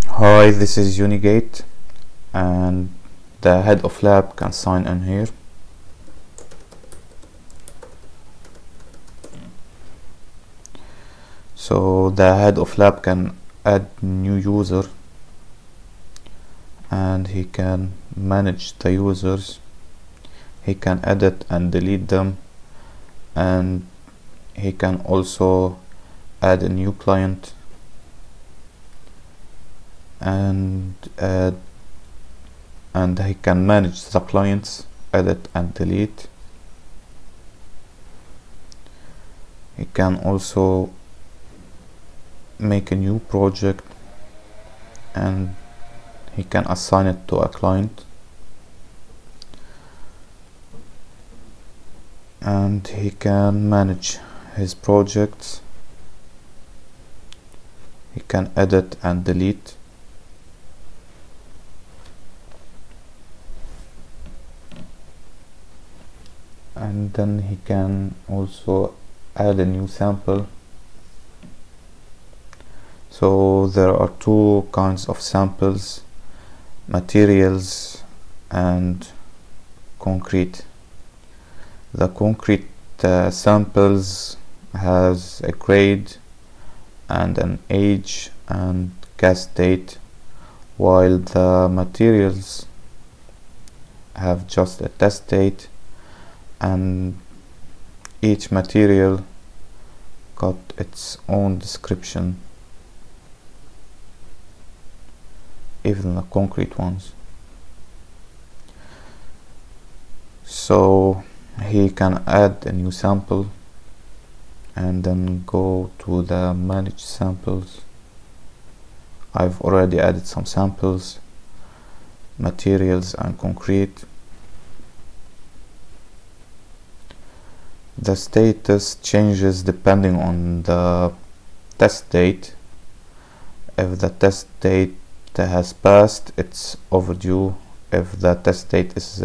Hi, this is Unigate, and the head of lab can sign in here. So the head of lab can add new user, and he can manage the users. He can edit and delete them, and he can also add a new client and he can manage the clients, edit and delete. He can also make a new project and he can assign it to a client, and he can manage his projects. He can edit and delete. And then he can also add a new sample. So there are two kinds of samples: materials and concrete. The concrete samples has a grade and an age and cast date, while the materials have just a test date, and each material got its own description, even the concrete ones. So he can add a new sample and then go to the manage samples. I've already added some samples, materials and concrete. The status changes depending on the test date. If the test date has passed, it's overdue. If the test date is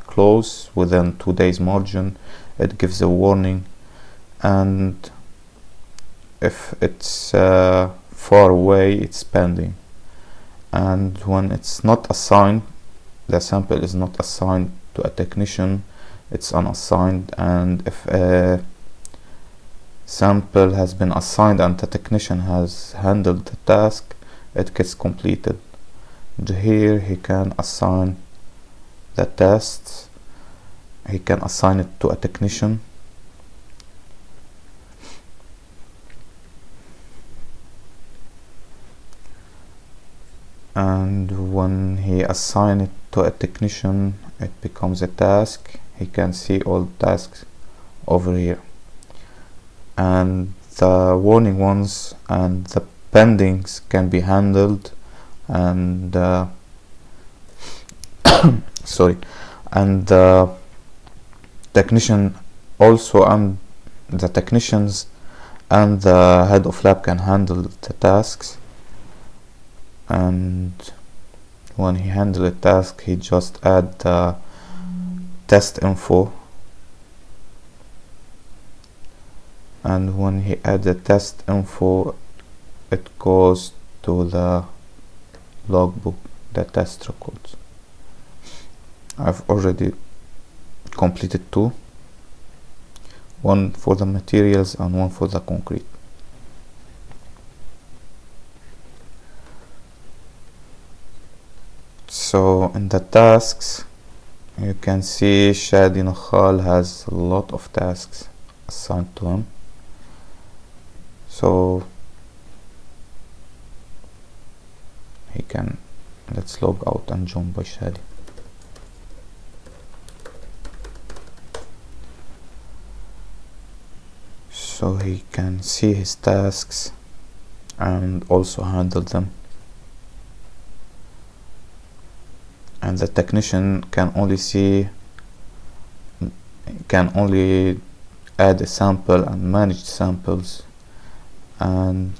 close within 2 days margin, it gives a warning. And if it's far away, it's pending. And when it's not assigned, the sample is not assigned to a technician, it's unassigned. And if a sample has been assigned and the technician has handled the task, it gets completed. And here he can assign the tests. He can assign it to a technician. And when he assigns it to a technician, it becomes a task. He can see all tasks over here, and the warning ones and the pendings can be handled, and sorry, and the technician also, and the technicians and the head of lab can handle the tasks. And when he handles a task, he just add the test info, and when he adds the test info, it goes to the logbook, the test records. I've already completed two, one for the materials and one for the concrete. So in the tasks, you can see Shadi Nakhal has a lot of tasks assigned to him. So he can, let's log out and join by Shadi. So he can see his tasks and also handle them. And the technician can only add a sample and manage samples. And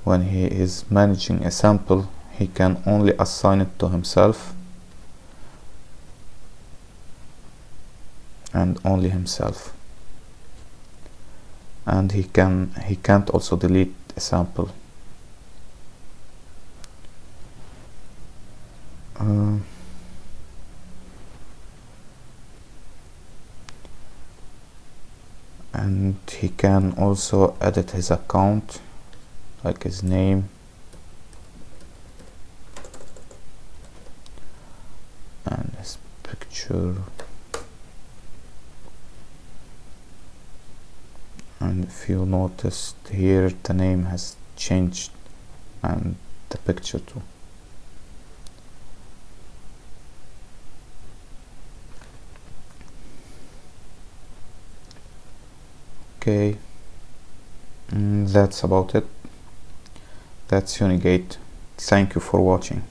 when he is managing a sample, he can only assign it to himself and only himself. And he can't also delete a sample. And he can also edit his account, like his name, and his picture, and if you noticed here the name has changed and the picture too. Okay, that's about it. That's Unigate. Thank you for watching.